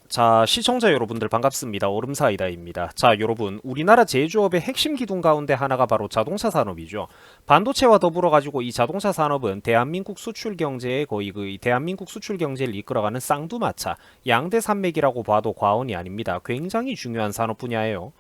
자, 시청자 여러분들 반갑습니다. 얼음사이다입니다. 자, 여러분, 우리나라 제조업의 핵심 기둥 가운데 하나가 바로 자동차 산업이죠. 반도체와 더불어 가지고 이 자동차 산업은 대한민국 수출 경제의 거의 대한민국 수출 경제를 이끌어가는 쌍두마차, 양대 산맥이라고 봐도 과언이 아닙니다. 굉장히 중요한 산업 분야예요.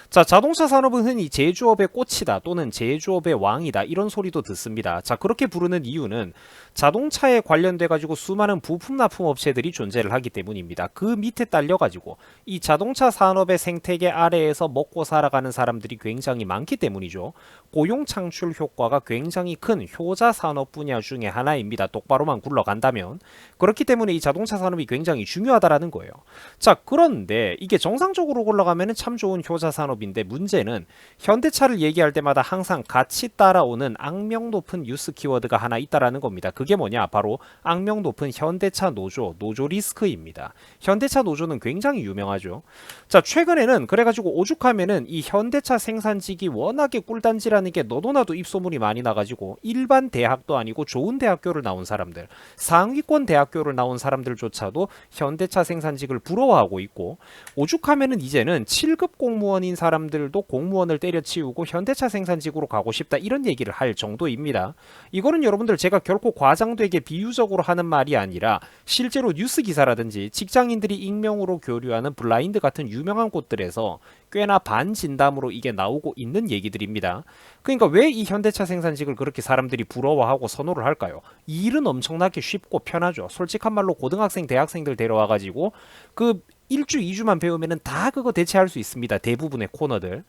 자, 자동차 산업은 흔히 제조업의 꽃이다 또는 제조업의 왕이다 이런 소리도 듣습니다. 자, 그렇게 부르는 이유는 자동차에 관련돼 가지고 수많은 부품 납품 업체들이 존재를 하기 때문입니다. 그 밑에 딸려 가지고 이 자동차 산업의 생태계 아래에서 먹고 살아가는 사람들이 굉장히 많기 때문이죠. 고용 창출 효과가 굉장히 큰 효자 산업 분야 중에 하나입니다. 똑바로만 굴러간다면. 그렇기 때문에 이 자동차 산업이 굉장히 중요하다라는 거예요. 자, 그런데 이게 정상적으로 굴러가면 참 좋은 효자 산업인데 문제는 현대차를 얘기할 때마다 항상 같이 따라오는 악명 높은 뉴스 키워드가 하나 있다라는 겁니다. 그게 뭐냐? 바로 악명 높은 현대차 노조 리스크입니다. 현대차 노조는 굉장히 유명하죠. 자, 최근에는 그래가지고 오죽하면은 이 현대차 생산직이 워낙에 꿀단지라는 게 너도나도 입소문이 많이 나가지고 일반 대학도 아니고 좋은 대학교를 나온 사람들, 상위권 대학교를 나온 사람들조차도 현대차 생산직을 부러워하고 있고, 오죽하면은 이제는 7급 공무원인 사람들도 공무원을 때려치우고 현대차 생산직으로 가고 싶다 이런 얘기를 할 정도입니다. 이거는 여러분들 제가 결코 과장되게 비유적으로 하는 말이 아니라 실제로 뉴스 기사라든지 직장인들이 익명으로 교류하는 블라인드 같은 유명한 곳들에서 꽤나 반진담으로 이게 나오고 있는 얘기들입니다. 그러니까 왜 이 현대차 생산직을 그렇게 사람들이 부러워하고 선호를 할까요? 이 일은 엄청나게 쉽고 편하죠. 솔직한 말로 고등학생, 대학생들 데려와가지고 그 1주, 2주만 배우면은 다 그거 대체할 수 있습니다. 대부분의 코너들.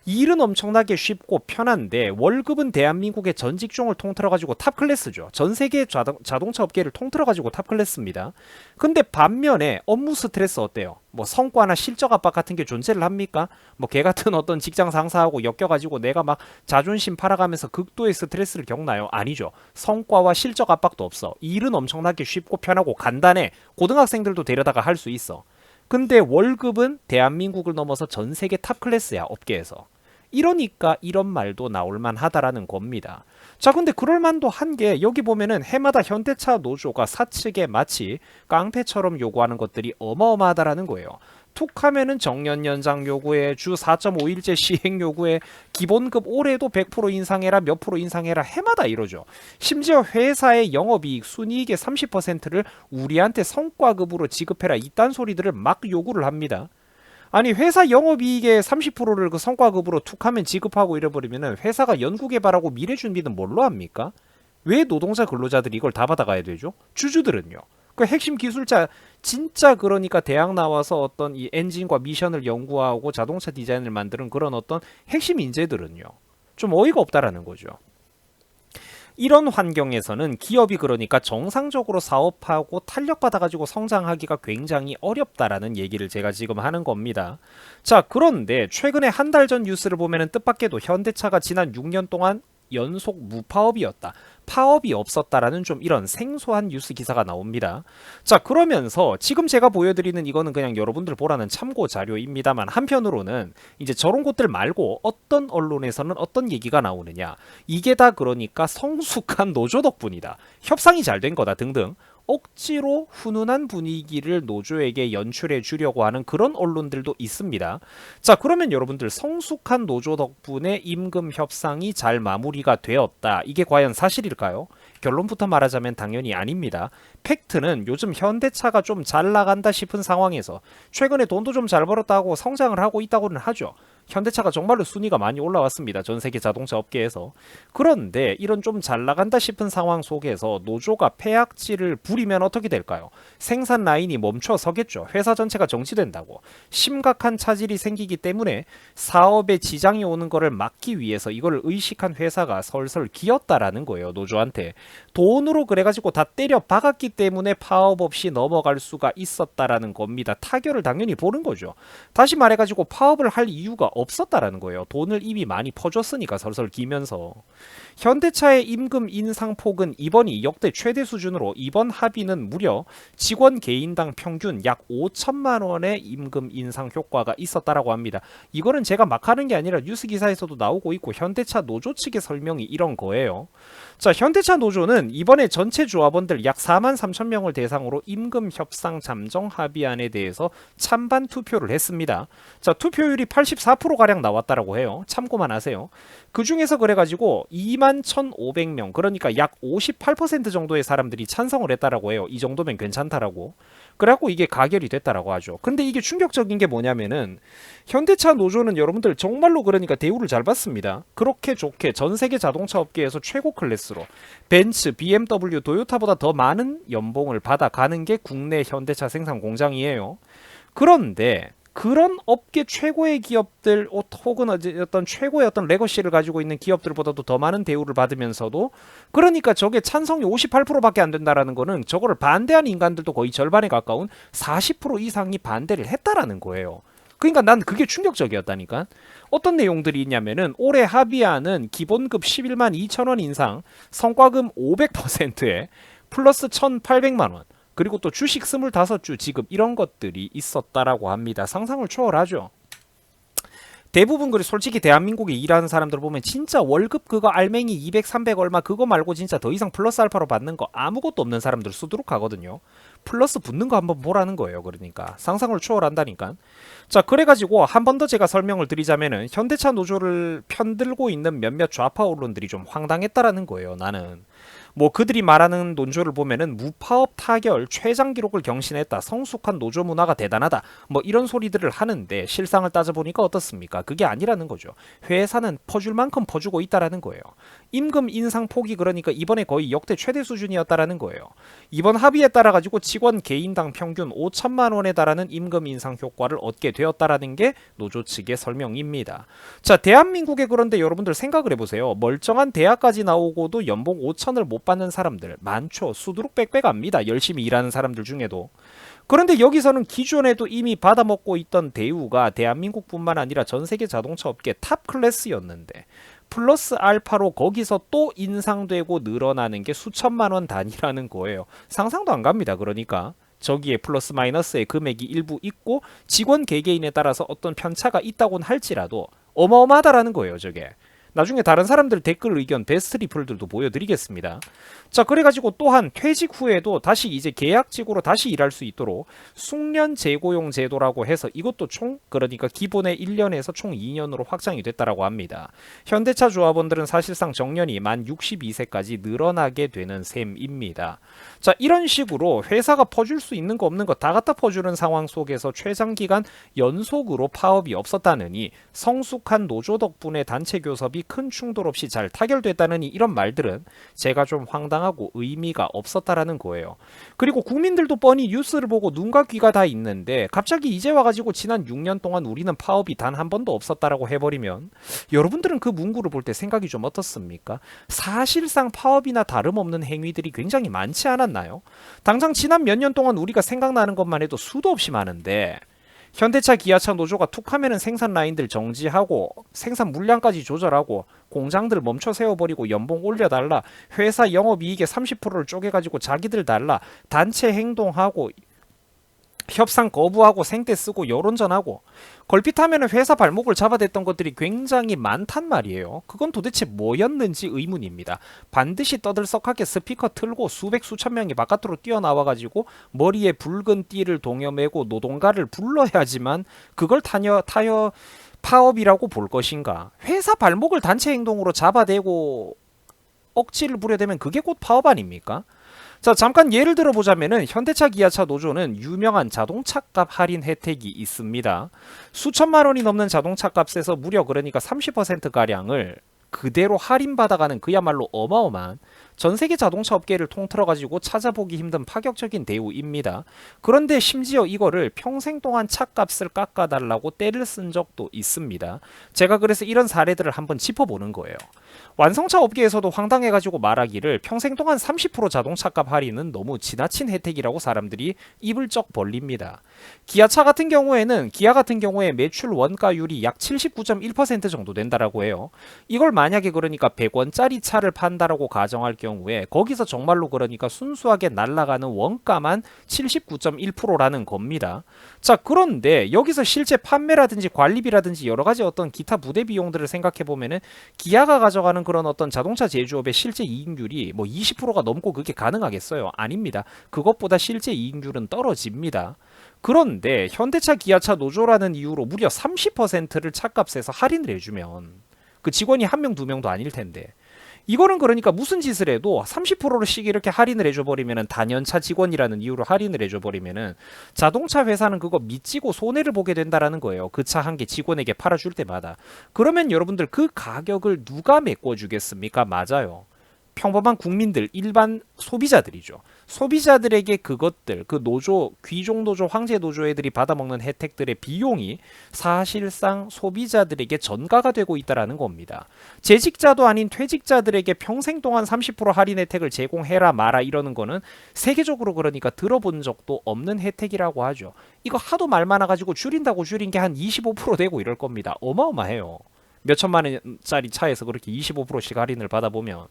이 일은 엄청나게 쉽고 편한데 월급은 대한민국의 전 직종을 통틀어가지고 탑 클래스죠. 전 세계 자동차 업계를 통틀어가지고 탑 클래스입니다. 근데 반면에 업무 스트레스 어때요? 뭐 성과나 실적 압박 같은 게 존재를 합니까? 뭐 개 같은 어떤 직장 상사하고 엮여가지고 내가 막 자존심 팔아가면서 극도의 스트레스를 겪나요? 아니죠. 성과와 실적 압박도 없어. 이 일은 엄청나게 쉽고 편하고 간단해. 고등학생들도 데려다가 할 수 있어. 근데 월급은 대한민국을 넘어서 전 세계 탑 클래스야, 업계에서. 이러니까 이런 말도 나올만 하다라는 겁니다. 자, 근데 그럴만도 한 게 여기 보면은 해마다 현대차 노조가 사측에 마치 깡패처럼 요구하는 것들이 어마어마하다라는 거예요. 툭 하면은 정년 연장 요구에 주 4.5일제 시행 요구에 기본급 올해도 100% 인상해라 몇 프로 인상해라 해마다 이러죠. 심지어 회사의 영업이익 순이익의 30%를 우리한테 성과급으로 지급해라 이딴 소리들을 막 요구를 합니다. 아니 회사 영업이익의 30%를 그 성과급으로 툭 하면 지급하고 이래버리면은 회사가 연구개발하고 미래 준비는 뭘로 합니까? 왜 노동자 근로자들이 이걸 다 받아가야 되죠? 주주들은요. 그 핵심 기술자 진짜 그러니까 대학 나와서 어떤 이 엔진과 미션을 연구하고 자동차 디자인을 만드는 그런 어떤 핵심 인재들은요. 좀 어이가 없다라는 거죠. 이런 환경에서는 기업이 그러니까 정상적으로 사업하고 탄력받아가지고 성장하기가 굉장히 어렵다라는 얘기를 제가 지금 하는 겁니다. 자, 그런데 최근에 한 달 전 뉴스를 보면은 뜻밖에도 현대차가 지난 6년 동안 연속 무파업이었다. 파업이 없었다라는 좀 이런 생소한 뉴스 기사가 나옵니다. 자, 그러면서 지금 제가 보여드리는 이거는 그냥 여러분들 보라는 참고 자료입니다만 한편으로는 이제 저런 곳들 말고 어떤 언론에서는 어떤 얘기가 나오느냐. 이게 다 그러니까 성숙한 노조 덕분이다. 협상이 잘 된 거다 등등. 억지로 훈훈한 분위기를 노조에게 연출해 주려고 하는 그런 언론들도 있습니다. 자, 그러면 여러분들 성숙한 노조 덕분에 임금 협상이 잘 마무리가 되었다. 이게 과연 사실일까요? 결론부터 말하자면 당연히 아닙니다. 팩트는 요즘 현대차가 좀 잘 나간다 싶은 상황에서 최근에 돈도 좀 잘 벌었다고 성장을 하고 있다고는 하죠. 현대차가 정말로 순위가 많이 올라왔습니다. 전 세계 자동차 업계에서. 그런데 이런 좀 잘 나간다 싶은 상황 속에서 노조가 폐악질을 부리면 어떻게 될까요? 생산 라인이 멈춰 서겠죠. 회사 전체가 정지된다고. 심각한 차질이 생기기 때문에 사업에 지장이 오는 거를 막기 위해서 이걸 의식한 회사가 설설 기었다라는 거예요. 노조한테. 돈으로 그래가지고 다 때려 박았기 때문에 파업 없이 넘어갈 수가 있었다라는 겁니다. 타결을 당연히 보는 거죠. 다시 말해가지고 파업을 할 이유가 없었다라는 거예요. 돈을 이미 많이 퍼줬으니까 설설 기면서. 현대차의 임금 인상폭은 이번이 역대 최대 수준으로 이번 합의는 무려 직원 개인당 평균 약 5천만 원의 임금 인상 효과가 있었다라고 합니다. 이거는 제가 막 하는 게 아니라 뉴스 기사에서도 나오고 있고 현대차 노조 측의 설명이 이런 거예요. 자, 현대차 노조는 이번에 전체 조합원들 약 4만 3천 명을 대상으로 임금 협상 잠정 합의안에 대해서 찬반 투표를 했습니다. 자, 투표율이 84%가량 나왔다라고 해요. 참고만 하세요. 그 중에서 그래가지고 2만 1,500명, 그러니까 약 58% 정도의 사람들이 찬성을 했다라고 해요. 이 정도면 괜찮다라고. 그래갖고 이게 가결이 됐다라고 하죠. 근데 이게 충격적인 게 뭐냐면은 현대차 노조는 여러분들 정말로 그러니까 대우를 잘 받습니다. 그렇게 좋게 전 세계 자동차 업계에서 최고 클래스로 벤츠, BMW, 도요타보다 더 많은 연봉을 받아가는 게 국내 현대차 생산 공장이에요. 그런데 그런 업계 최고의 기업들 혹은 어떤 최고의 어떤 레거시를 가지고 있는 기업들보다도 더 많은 대우를 받으면서도 그러니까 저게 찬성이 58%밖에 안 된다라는 거는 저거를 반대하는 인간들도 거의 절반에 가까운 40% 이상이 반대를 했다라는 거예요. 그러니까 난 그게 충격적이었다니까. 어떤 내용들이 있냐면은 올해 합의안은 기본급 11만 2천 원 인상, 성과금 500%에 플러스 1,800만 원. 그리고 또 주식 25주 지급 이런 것들이 있었다라고 합니다. 상상을 초월하죠. 대부분 그래 솔직히 대한민국에 일하는 사람들 보면 진짜 월급 그거 알맹이 200, 300 얼마 그거 말고 진짜 더 이상 플러스 알파로 받는 거 아무것도 없는 사람들 수두룩하거든요. 플러스 붙는 거 한번 보라는 거예요. 그러니까 상상을 초월한다니까. 자, 그래가지고 한 번 더 제가 설명을 드리자면은 현대차 노조를 편들고 있는 몇몇 좌파 언론들이 좀 황당했다라는 거예요. 나는. 뭐 그들이 말하는 논조를 보면은 무파업 타결 최장 기록을 경신했다. 성숙한 노조 문화가 대단하다. 뭐 이런 소리들을 하는데 실상을 따져보니까 어떻습니까? 그게 아니라는 거죠. 회사는 퍼줄 만큼 퍼주고 있다라는 거예요. 임금 인상 폭이 그러니까 이번에 거의 역대 최대 수준이었다라는 거예요. 이번 합의에 따라 가지고 직원 개인당 평균 5천만 원에 달하는 임금 인상 효과를 얻게 되었다라는 게 노조 측의 설명입니다. 자, 대한민국에 그런데 여러분들 생각을 해보세요. 멀쩡한 대학까지 나오고도 연봉 5천을 못 받는 사람들 많죠. 수두룩 빽빽합니다. 열심히 일하는 사람들 중에도. 그런데 여기서는 기존에도 이미 받아먹고 있던 대우가 대한민국뿐만 아니라 전 세계 자동차 업계 탑 클래스였는데 플러스 알파로 거기서 또 인상되고 늘어나는 게 수천만 원 단위라는 거예요. 상상도 안 갑니다. 그러니까 저기에 플러스 마이너스의 금액이 일부 있고 직원 개개인에 따라서 어떤 편차가 있다고는 할지라도 어마어마하다라는 거예요. 저게. 나중에 다른 사람들 댓글 의견 베스트 리플들도 보여드리겠습니다. 자, 그래가지고 또한 퇴직 후에도 다시 이제 계약직으로 다시 일할 수 있도록 숙련 재고용 제도라고 해서 이것도 총 그러니까 기본의 1년에서 총 2년으로 확장이 됐다라고 합니다. 현대차 조합원들은 사실상 정년이 만 62세까지 늘어나게 되는 셈입니다. 자, 이런 식으로 회사가 퍼줄 수 있는 거 없는 거 다 갖다 퍼주는 상황 속에서 최장기간 연속으로 파업이 없었다느니 성숙한 노조 덕분에 단체 교섭이 큰 충돌 없이 잘 타결됐다느니 이런 말들은 제가 좀 황당하고 의미가 없었다라는 거예요. 그리고 국민들도 뻔히 뉴스를 보고 눈과 귀가 다 있는데 갑자기 이제 와가지고 지난 6년 동안 우리는 파업이 단 한 번도 없었다라고 해버리면 여러분들은 그 문구를 볼 때 생각이 좀 어떻습니까? 사실상 파업이나 다름없는 행위들이 굉장히 많지 않았나요? 당장 지난 몇 년 동안 우리가 생각나는 것만 해도 수도 없이 많은데 현대차, 기아차 노조가 툭 하면은 생산 라인들 정지하고 생산 물량까지 조절하고 공장들 멈춰 세워버리고 연봉 올려달라, 회사 영업이익의 30%를 쪼개가지고 자기들 달라, 단체 행동하고 협상 거부하고 생떼 쓰고 여론전하고 걸핏하면 회사 발목을 잡아댔던 것들이 굉장히 많단 말이에요. 그건 도대체 뭐였는지 의문입니다. 반드시 떠들썩하게 스피커 틀고 수백 수천 명이 바깥으로 뛰어나와가지고 머리에 붉은 띠를 동여매고 노동가를 불러야지만 그걸 타여 파업이라고 볼 것인가. 회사 발목을 단체 행동으로 잡아대고 억지를 부려대면 그게 곧 파업 아닙니까? 자, 잠깐 예를 들어보자면은 현대차, 기아차 노조는 유명한 자동차값 할인 혜택이 있습니다. 수천만 원이 넘는 자동차 값에서 무려 그러니까 30%가량을 그대로 할인받아가는 그야말로 어마어마한 전 세계 자동차 업계를 통틀어 가지고 찾아보기 힘든 파격적인 대우입니다. 그런데 심지어 이거를 평생 동안 차값을 깎아달라고 떼를 쓴 적도 있습니다. 제가 그래서 이런 사례들을 한번 짚어보는 거예요. 완성차 업계에서도 황당해가지고 말하기를 평생 동안 30% 자동차값 할인은 너무 지나친 혜택이라고 사람들이 입을 쩍 벌립니다. 기아 같은 경우에 매출 원가율이 약 79.1% 정도 된다라고 해요. 이걸 만약에 그러니까 100원짜리 차를 판다라고 가정할 경우에 거기서 정말로 그러니까 순수하게 날아가는 원가만 79.1%라는 겁니다. 자, 그런데 여기서 실제 판매라든지 관리비라든지 여러 가지 어떤 기타 부대 비용들을 생각해 보면은 기아가 가져가는 그런 어떤 자동차 제조업의 실제 이익률이 뭐 20%가 넘고 그게 가능하겠어요? 아닙니다. 그것보다 실제 이익률은 떨어집니다. 그런데 현대차, 기아차 노조라는 이유로 무려 30%를 차값에서 할인을 해주면 그 직원이 한 명, 두 명도 아닐 텐데 이거는 그러니까 무슨 짓을 해도 30%씩 이렇게 할인을 해줘버리면은 단연차 직원이라는 이유로 할인을 해줘버리면은 자동차 회사는 그거 미치고 손해를 보게 된다라는 거예요. 그 차 한 개 직원에게 팔아줄 때마다. 그러면 여러분들 그 가격을 누가 메꿔주겠습니까? 맞아요. 평범한 국민들, 일반 소비자들이죠. 소비자들에게 그것들, 그 노조, 귀족 노조, 황제 노조 애들이 받아먹는 혜택들의 비용이 사실상 소비자들에게 전가가 되고 있다라는 겁니다. 재직자도 아닌 퇴직자들에게 평생 동안 30% 할인 혜택을 제공해라 마라 이러는 거는 세계적으로 그러니까 들어본 적도 없는 혜택이라고 하죠. 이거 하도 말 많아가지고 줄인다고 줄인 게 한 25% 되고 이럴 겁니다. 어마어마해요. 몇 천만 원짜리 차에서 그렇게 25%씩 할인을 받아보면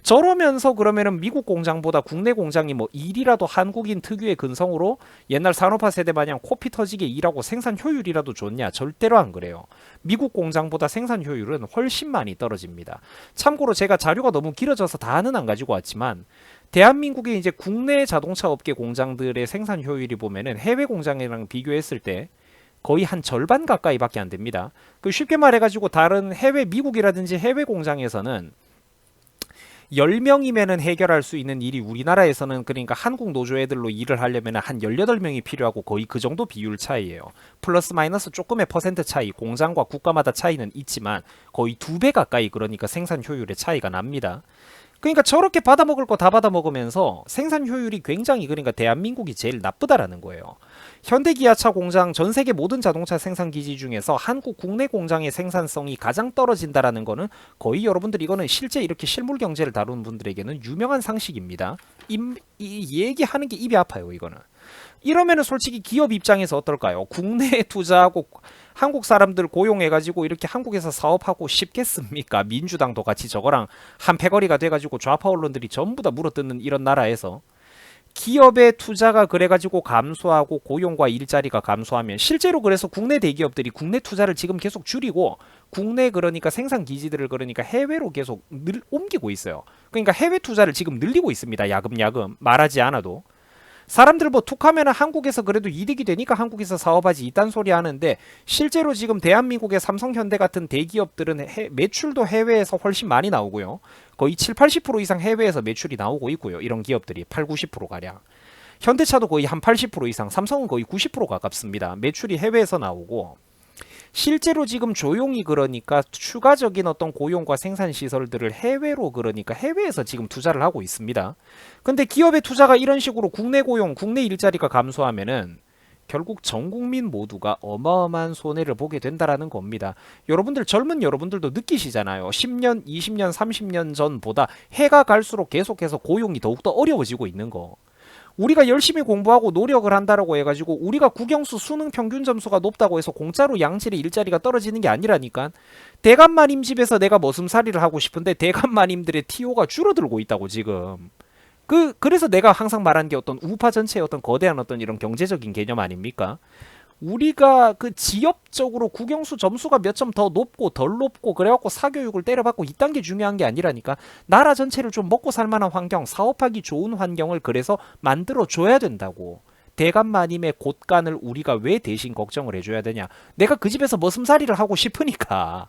저러면서 그러면은 미국 공장보다 국내 공장이 뭐 일이라도 한국인 특유의 근성으로 옛날 산업화 세대 마냥 코피 터지게 일하고 생산 효율이라도 좋냐? 절대로 안 그래요. 미국 공장보다 생산 효율은 훨씬 많이 떨어집니다. 참고로 제가 자료가 너무 길어져서 다는 안 가지고 왔지만 대한민국의 이제 국내 자동차 업계 공장들의 생산 효율이 보면은 해외 공장이랑 비교했을 때 거의 한 절반 가까이밖에 안 됩니다. 그 쉽게 말해가지고 다른 해외 미국이라든지 해외 공장에서는 10명이면은 해결할 수 있는 일이 우리나라에서는 그러니까 한국 노조 애들로 일을 하려면 한 18명이 필요하고 거의 그 정도 비율 차이예요. 플러스 마이너스 조금의 퍼센트 차이, 공장과 국가마다 차이는 있지만 거의 2배 가까이 그러니까 생산 효율의 차이가 납니다. 그러니까 저렇게 받아먹을 거 다 받아먹으면서 생산 효율이 굉장히 그러니까 대한민국이 제일 나쁘다라는 거예요. 현대 기아차 공장 전 세계 모든 자동차 생산 기지 중에서 한국 국내 공장의 생산성이 가장 떨어진다라는 거는 거의 여러분들 이거는 실제 이렇게 실물 경제를 다루는 분들에게는 유명한 상식입니다. 이 얘기하는 게 입이 아파요, 이거는. 이러면은 솔직히 기업 입장에서 어떨까요? 국내에 투자하고 한국 사람들 고용해가지고 이렇게 한국에서 사업하고 싶겠습니까? 민주당도 같이 저거랑 한 패거리가 돼가지고 좌파 언론들이 전부 다 물어뜯는 이런 나라에서 기업의 투자가 그래가지고 감소하고 고용과 일자리가 감소하면 실제로 그래서 국내 대기업들이 국내 투자를 지금 계속 줄이고 국내 그러니까 생산 기지들을 그러니까 해외로 계속 옮기고 있어요. 그러니까 해외 투자를 지금 늘리고 있습니다. 야금야금 말하지 않아도. 사람들 뭐 툭하면 한국에서 그래도 이득이 되니까 한국에서 사업하지 이딴 소리 하는데 실제로 지금 대한민국의 삼성, 현대 같은 대기업들은 매출도 해외에서 훨씬 많이 나오고요. 거의 7, 80% 이상 해외에서 매출이 나오고 있고요. 이런 기업들이 8, 90% 가량. 현대차도 거의 한 80% 이상, 삼성은 거의 90% 가깝습니다. 매출이 해외에서 나오고 실제로 지금 조용히 그러니까 추가적인 어떤 고용과 생산 시설들을 해외로 그러니까 해외에서 지금 투자를 하고 있습니다. 근데 기업의 투자가 이런 식으로 국내 고용, 국내 일자리가 감소하면은 결국 전 국민 모두가 어마어마한 손해를 보게 된다라는 겁니다. 여러분들 젊은 여러분들도 느끼시잖아요. 10년, 20년, 30년 전보다 해가 갈수록 계속해서 고용이 더욱더 어려워지고 있는 거. 우리가 열심히 공부하고 노력을 한다라고 해가지고 우리가 국영수 수능 평균 점수가 높다고 해서 공짜로 양질의 일자리가 떨어지는 게 아니라니까. 대감마님 집에서 내가 머슴살이를 하고 싶은데 대감마님들의 TO가 줄어들고 있다고 지금. 그래서 내가 항상 말한 게 어떤 우파 전체의 어떤 거대한 어떤 이런 경제적인 개념 아닙니까? 우리가 그 지역적으로 국영수 점수가 몇 점 더 높고 덜 높고 그래갖고 사교육을 때려받고 이딴 게 중요한 게 아니라니까. 나라 전체를 좀 먹고 살만한 환경, 사업하기 좋은 환경을 그래서 만들어줘야 된다고. 대감마님의 곳간을 우리가 왜 대신 걱정을 해줘야 되냐. 내가 그 집에서 머슴살이를 하고 싶으니까.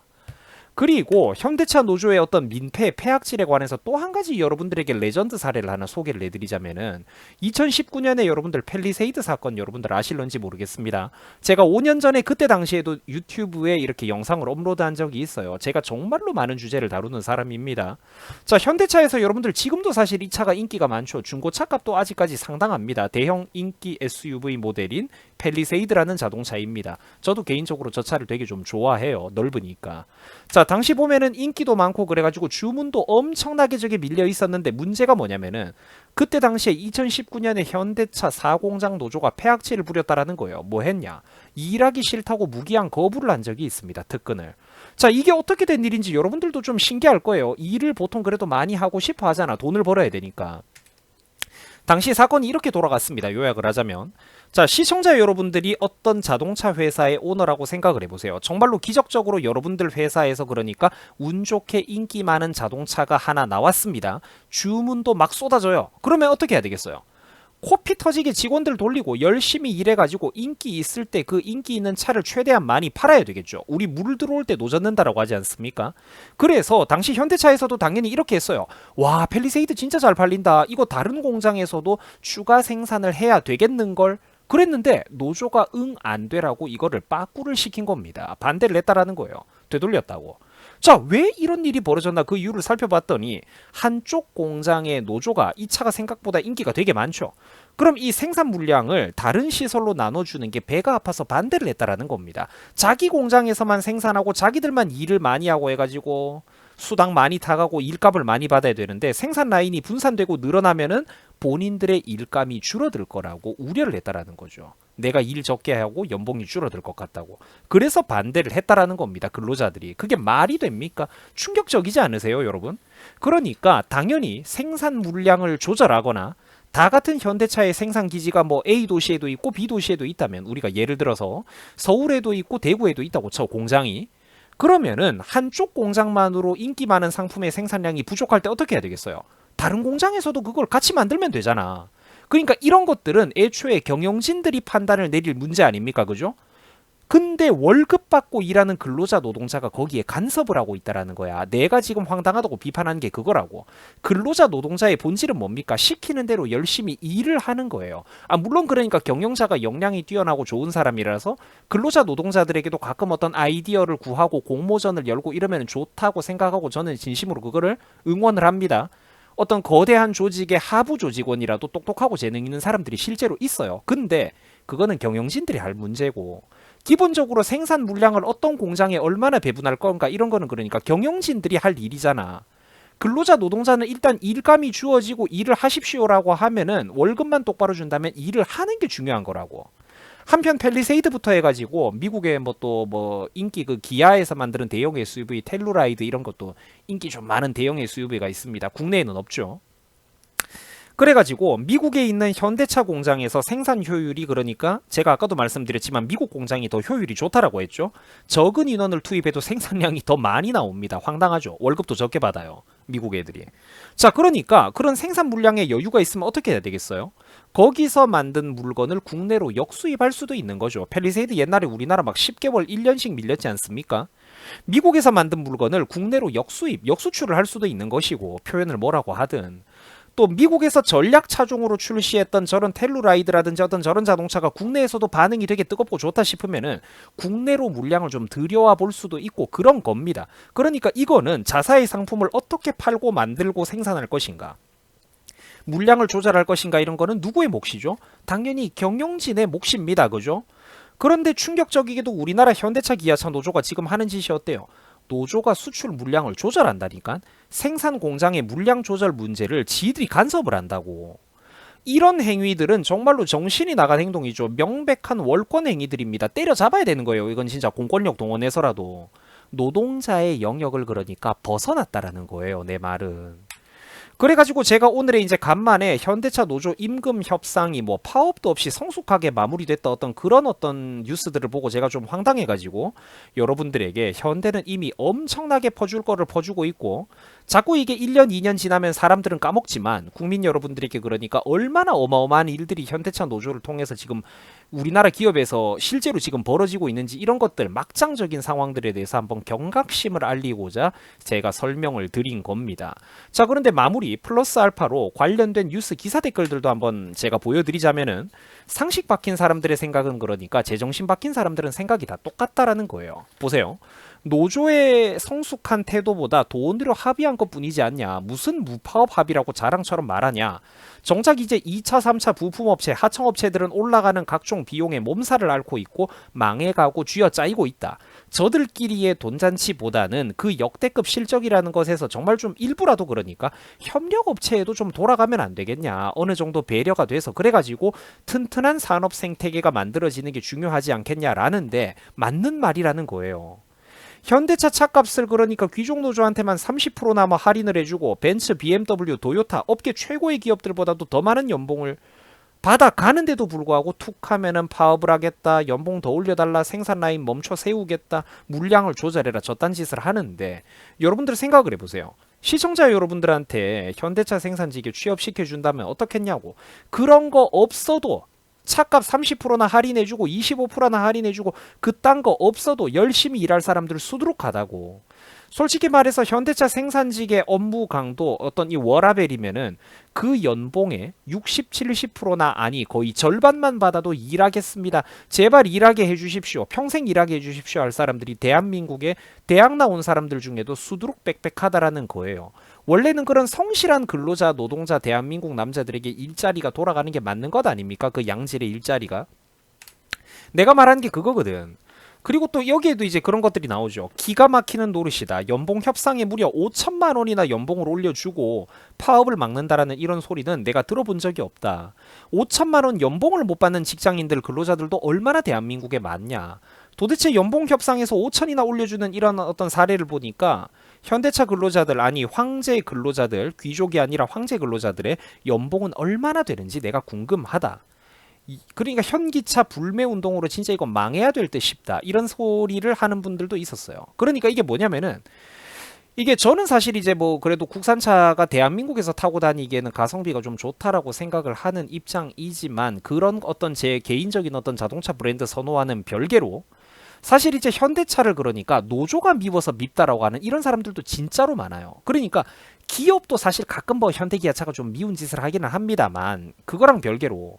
그리고 현대차 노조의 어떤 민폐, 폐악질에 관해서 또 한 가지 여러분들에게 레전드 사례를 하나 소개를 해드리자면은 2019년에 여러분들 펠리세이드 사건 여러분들 아실런지 모르겠습니다. 제가 5년 전에 그때 당시에도 유튜브에 이렇게 영상을 업로드한 적이 있어요. 제가 정말로 많은 주제를 다루는 사람입니다. 자, 현대차에서 여러분들 지금도 사실 이 차가 인기가 많죠. 중고차 값도 아직까지 상당합니다. 대형 인기 SUV 모델인 펠리세이드라는 자동차입니다. 저도 개인적으로 저 차를 되게 좀 좋아해요. 넓으니까. 자, 당시 보면은 인기도 많고 그래가지고 주문도 엄청나게 저게 밀려 있었는데 문제가 뭐냐면은 그때 당시에 2019년에 현대차 사공장 노조가 폐악질을 부렸다라는 거예요. 뭐 했냐? 일하기 싫다고 무기한 거부를 한 적이 있습니다. 특근을. 자, 이게 어떻게 된 일인지 여러분들도 좀 신기할 거예요. 일을 보통 그래도 많이 하고 싶어 하잖아. 돈을 벌어야 되니까. 당시 사건이 이렇게 돌아갔습니다. 요약을 하자면. 자, 시청자 여러분들이 어떤 자동차 회사의 오너라고 생각을 해보세요. 정말로 기적적으로 여러분들 회사에서 그러니까 운 좋게 인기 많은 자동차가 하나 나왔습니다. 주문도 막 쏟아져요. 그러면 어떻게 해야 되겠어요? 코피 터지게 직원들 돌리고 열심히 일해가지고 인기 있을 때 그 인기 있는 차를 최대한 많이 팔아야 되겠죠. 우리 물 들어올 때 노젓는다라고 하지 않습니까? 그래서 당시 현대차에서도 당연히 이렇게 했어요. 와, 펠리세이드 진짜 잘 팔린다. 이거 다른 공장에서도 추가 생산을 해야 되겠는걸? 그랬는데 노조가 응 안 되라고 이거를 빠꾸를 시킨 겁니다. 반대를 했다라는 거예요. 되돌렸다고. 자, 왜 이런 일이 벌어졌나 그 이유를 살펴봤더니 한쪽 공장의 노조가 이 차가 생각보다 인기가 되게 많죠. 그럼 이 생산 물량을 다른 시설로 나눠주는 게 배가 아파서 반대를 했다라는 겁니다. 자기 공장에서만 생산하고 자기들만 일을 많이 하고 해가지고 수당 많이 타가고 일감을 많이 받아야 되는데 생산 라인이 분산되고 늘어나면은 본인들의 일감이 줄어들 거라고 우려를 했다라는 거죠. 내가 일 적게 하고 연봉이 줄어들 것 같다고. 그래서 반대를 했다라는 겁니다. 근로자들이. 그게 말이 됩니까? 충격적이지 않으세요, 여러분? 그러니까 당연히 생산 물량을 조절하거나 다 같은 현대차의 생산 기지가 뭐 A 도시에도 있고 B 도시에도 있다면 우리가 예를 들어서 서울에도 있고 대구에도 있다고 쳐 공장이. 그러면은 한쪽 공장만으로 인기 많은 상품의 생산량이 부족할 때 어떻게 해야 되겠어요? 다른 공장에서도 그걸 같이 만들면 되잖아. 그러니까 이런 것들은 애초에 경영진들이 판단을 내릴 문제 아닙니까? 그죠? 근데 월급 받고 일하는 근로자 노동자가 거기에 간섭을 하고 있다라는 거야. 내가 지금 황당하다고 비판하는 게 그거라고. 근로자 노동자의 본질은 뭡니까? 시키는 대로 열심히 일을 하는 거예요. 아, 물론 그러니까 경영자가 역량이 뛰어나고 좋은 사람이라서 근로자 노동자들에게도 가끔 어떤 아이디어를 구하고 공모전을 열고 이러면 좋다고 생각하고 저는 진심으로 그거를 응원을 합니다. 어떤 거대한 조직의 하부 조직원이라도 똑똑하고 재능 있는 사람들이 실제로 있어요. 근데 그거는 경영진들이 할 문제고 기본적으로 생산 물량을 어떤 공장에 얼마나 배분할 건가 이런 거는 그러니까 경영진들이 할 일이잖아. 근로자 노동자는 일단 일감이 주어지고 일을 하십시오라고 하면은 월급만 똑바로 준다면 일을 하는 게 중요한 거라고. 한편 펠리세이드부터 해가지고 미국의 뭐 또 뭐 인기 그 기아에서 만드는 대형 SUV 텔루라이드 이런 것도 인기 좀 많은 대형 SUV가 있습니다. 국내에는 없죠. 그래가지고 미국에 있는 현대차 공장에서 생산 효율이 그러니까 제가 아까도 말씀드렸지만 미국 공장이 더 효율이 좋다라고 했죠. 적은 인원을 투입해도 생산량이 더 많이 나옵니다. 황당하죠. 월급도 적게 받아요. 미국 애들이. 자, 그러니까 그런 생산 물량에 여유가 있으면 어떻게 해야 되겠어요? 거기서 만든 물건을 국내로 역수입할 수도 있는 거죠. 펠리세이드 옛날에 우리나라 막 10개월 1년씩 밀렸지 않습니까? 미국에서 만든 물건을 국내로 역수입, 역수출을 할 수도 있는 것이고 표현을 뭐라고 하든 또 미국에서 전략 차종으로 출시했던 저런 텔루라이드라든지 어떤 저런 자동차가 국내에서도 반응이 되게 뜨겁고 좋다 싶으면은 국내로 물량을 좀 들여와 볼 수도 있고 그런 겁니다. 그러니까 이거는 자사의 상품을 어떻게 팔고 만들고 생산할 것인가, 물량을 조절할 것인가 이런 거는 누구의 몫이죠? 당연히 경영진의 몫입니다. 그죠? 그런데 충격적이게도 우리나라 현대차 기아차 노조가 지금 하는 짓이 어때요? 노조가 수출 물량을 조절한다니까? 생산 공장의 물량 조절 문제를 지들이 간섭을 한다고. 이런 행위들은 정말로 정신이 나간 행동이죠. 명백한 월권 행위들입니다. 때려잡아야 되는 거예요. 이건 진짜 공권력 동원해서라도. 노동자의 영역을 그러니까 벗어났다라는 거예요. 내 말은. 그래가지고 제가 오늘에 이제 간만에 현대차 노조 임금 협상이 뭐 파업도 없이 성숙하게 마무리됐다 어떤 그런 어떤 뉴스들을 보고 제가 좀 황당해가지고 여러분들에게 현대는 이미 엄청나게 퍼줄 거를 퍼주고 있고 자꾸 이게 1년 2년 지나면 사람들은 까먹지만 국민 여러분들에게 그러니까 얼마나 어마어마한 일들이 현대차 노조를 통해서 지금 우리나라 기업에서 실제로 지금 벌어지고 있는지 이런 것들 막장적인 상황들에 대해서 한번 경각심을 알리고자 제가 설명을 드린 겁니다. 자, 그런데 마무리 플러스 알파로 관련된 뉴스 기사 댓글들도 한번 제가 보여드리자면은 상식 박힌 사람들의 생각은 그러니까 제정신 박힌 사람들은 생각이 다 똑같다라는 거예요. 보세요. 노조의 성숙한 태도보다 돈으로 합의한 것뿐이지 않냐. 무슨 무파업 합의라고 자랑처럼 말하냐. 정작 이제 2차, 3차 부품업체, 하청업체들은 올라가는 각종 비용에 몸살을 앓고 있고 망해가고 쥐어짜이고 있다. 저들끼리의 돈잔치보다는 그 역대급 실적이라는 것에서 정말 좀 일부라도 그러니까 협력업체에도 좀 돌아가면 안 되겠냐. 어느 정도 배려가 돼서 그래가지고 튼튼한 산업 생태계가 만들어지는 게 중요하지 않겠냐라는데 맞는 말이라는 거예요. 현대차 차값을 그러니까 귀족노조한테만 30%나 뭐 할인을 해주고 벤츠, BMW, 도요타 업계 최고의 기업들보다도 더 많은 연봉을 받아가는데도 불구하고 툭 하면은 파업을 하겠다, 연봉 더 올려달라, 생산 라인 멈춰 세우겠다, 물량을 조절해라 저딴 짓을 하는데 여러분들 생각을 해보세요. 시청자 여러분들한테 현대차 생산직에 취업시켜준다면 어떻겠냐고. 그런 거 없어도 차값 30%나 할인해주고 25%나 할인해주고 그딴 거 없어도 열심히 일할 사람들 수두룩하다고. 솔직히 말해서 현대차 생산직의 업무 강도 어떤 이 워라벨이면은 그 연봉의 60, 70%나 아니 거의 절반만 받아도 일하겠습니다. 제발 일하게 해주십시오. 평생 일하게 해주십시오 할 사람들이 대한민국에 대학 나온 사람들 중에도 수두룩 빽빽하다라는 거예요. 원래는 그런 성실한 근로자, 노동자, 대한민국 남자들에게 일자리가 돌아가는 게 맞는 것 아닙니까? 그 양질의 일자리가. 내가 말하는 게 그거거든. 그리고 또 여기에도 이제 그런 것들이 나오죠. 기가 막히는 노릇이다. 연봉 협상에 무려 5천만 원이나 연봉을 올려주고 파업을 막는다라는 이런 소리는 내가 들어본 적이 없다. 5천만 원 연봉을 못 받는 직장인들, 근로자들도 얼마나 대한민국에 많냐. 도대체 연봉 협상에서 5천이나 올려주는 이런 어떤 사례를 보니까 현대차 근로자들, 아니 황제 근로자들, 귀족이 아니라 황제 근로자들의 연봉은 얼마나 되는지 내가 궁금하다. 그러니까 현기차 불매 운동으로 진짜 이거 망해야 될 듯 싶다. 이런 소리를 하는 분들도 있었어요. 그러니까 이게 뭐냐면은 이게 저는 사실 이제 뭐 그래도 국산차가 대한민국에서 타고 다니기에는 가성비가 좀 좋다라고 생각을 하는 입장이지만 그런 어떤 제 개인적인 어떤 자동차 브랜드 선호와는 별개로 사실 이제 현대차를 그러니까 노조가 미워서 밉다라고 하는 이런 사람들도 진짜로 많아요. 그러니까 기업도 사실 가끔 뭐 현대기아차가 좀 미운 짓을 하기는 합니다만 그거랑 별개로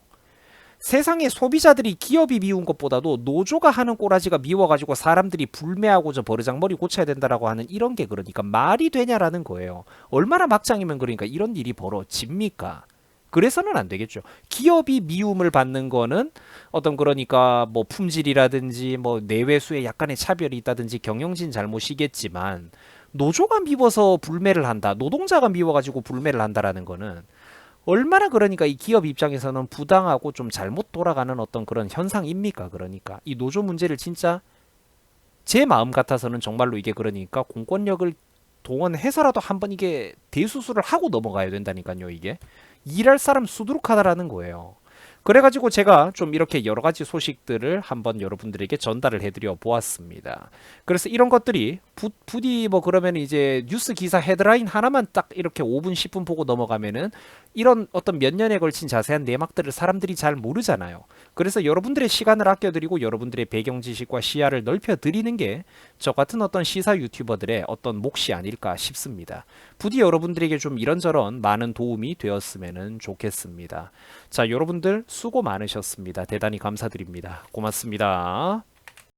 세상에 소비자들이 기업이 미운 것보다도 노조가 하는 꼬라지가 미워가지고 사람들이 불매하고 저 버르장머리 고쳐야 된다라고 하는 이런 게 그러니까 말이 되냐라는 거예요. 얼마나 막장이면 그러니까 이런 일이 벌어집니까? 그래서는 안 되겠죠. 기업이 미움을 받는 거는 어떤 그러니까 뭐 품질이라든지 뭐 내외수에 약간의 차별이 있다든지 경영진 잘못이겠지만 노조가 미워서 불매를 한다. 노동자가 미워가지고 불매를 한다라는 거는 얼마나 그러니까 이 기업 입장에서는 부당하고 좀 잘못 돌아가는 어떤 그런 현상입니까? 그러니까 이 노조 문제를 진짜 제 마음 같아서는 정말로 이게 그러니까 공권력을 동원해서라도 한번 이게 대수술을 하고 넘어가야 된다니까요. 이게 일할 사람 수두룩하다라는 거예요. 그래가지고 제가 좀 이렇게 여러 가지 소식들을 한번 여러분들에게 전달을 해드려 보았습니다. 그래서 이런 것들이 부디 뭐 그러면 이제 뉴스 기사 헤드라인 하나만 딱 이렇게 5분 10분 보고 넘어가면은 이런 어떤 몇 년에 걸친 자세한 내막들을 사람들이 잘 모르잖아요. 그래서 여러분들의 시간을 아껴드리고 여러분들의 배경 지식과 시야를 넓혀드리는 게 저 같은 어떤 시사 유튜버들의 어떤 몫이 아닐까 싶습니다. 부디 여러분들에게 좀 이런저런 많은 도움이 되었으면 좋겠습니다. 자, 여러분들 수고 많으셨습니다. 대단히 감사드립니다. 고맙습니다.